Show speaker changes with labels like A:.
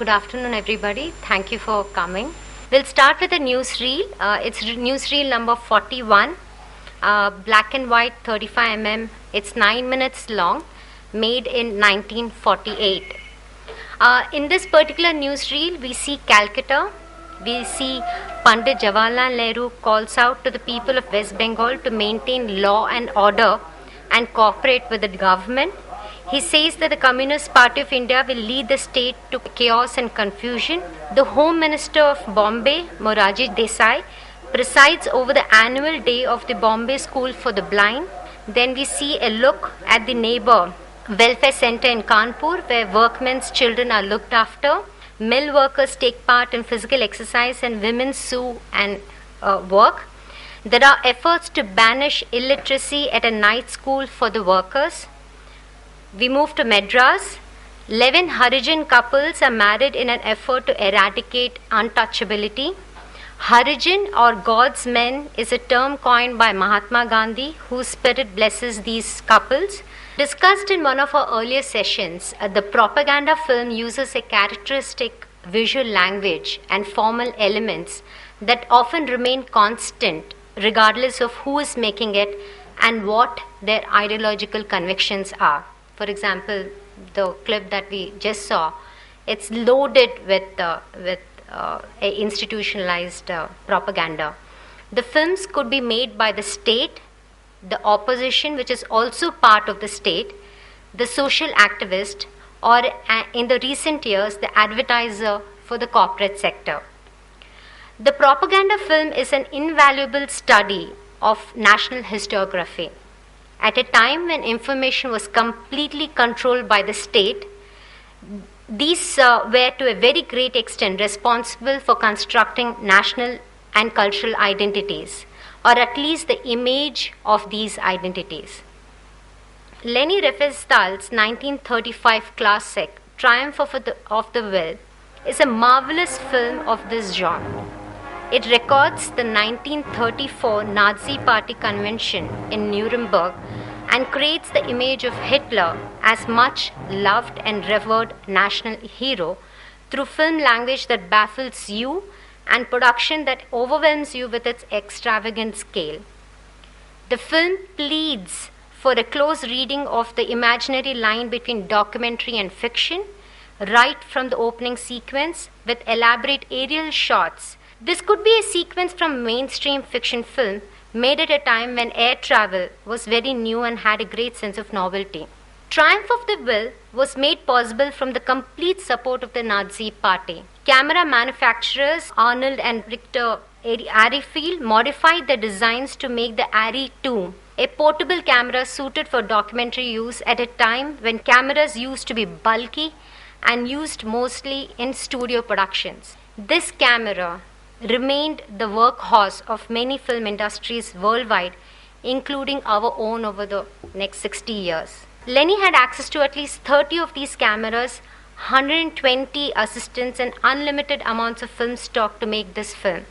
A: Good afternoon, everybody. Thank you for coming. We'll start with a newsreel. It's newsreel number 41, black and white, 35 mm. It's 9 minutes long, made in 1948. In this particular newsreel, we see Calcutta. We see Pandit Jawaharlal Nehru calls out to the people of West Bengal to maintain law and order and cooperate with the government. He says that the Communist Party of India will lead the state to chaos and confusion. The Home Minister of Bombay, Morarji Desai, presides over the annual day of the Bombay School for the Blind. Then we see a look at the neighbor welfare center in Kanpur, where workmen's children are looked after. Mill workers take part in physical exercise and women sew and work. There are efforts to banish illiteracy at a night school for the workers. We move to Madras. 11 Harijan couples are married in an effort to eradicate untouchability. Harijan, or God's men, is a term coined by Mahatma Gandhi, whose spirit blesses these couples. Discussed in one of our earlier sessions, the propaganda film uses a characteristic visual language and formal elements that often remain constant regardless of who is making it and what their ideological convictions are. For example, the clip that we just saw, it's loaded with institutionalized propaganda. The films could be made by the state, the opposition, which is also part of the state, the social activist, or in the recent years, the advertiser for the corporate sector. The propaganda film is an invaluable study of national historiography. At a time when information was completely controlled by the state, these were to a very great extent responsible for constructing national and cultural identities, or at least the image of these identities. Leni Riefenstahl's 1935 classic, Triumph of the Will, is a marvelous film of this genre. It records the 1934 Nazi Party convention in Nuremberg and creates the image of Hitler as much loved and revered national hero through film language that baffles you and production that overwhelms you with its extravagant scale. The film pleads for a close reading of the imaginary line between documentary and fiction, right from the opening sequence with elaborate aerial shots. This could be a sequence from mainstream fiction film made at a time when air travel was very new and had a great sense of novelty. Triumph of the Will was made possible from the complete support of the Nazi Party. Camera manufacturers Arnold and Richter Ariefield modified their designs to make the Arri II a portable camera suited for documentary use at a time when cameras used to be bulky and used mostly in studio productions. This camera remained the workhorse of many film industries worldwide, including our own over the next 60 years. Leni had access to at least 30 of these cameras, 120 assistants, and unlimited amounts of film stock to make this film.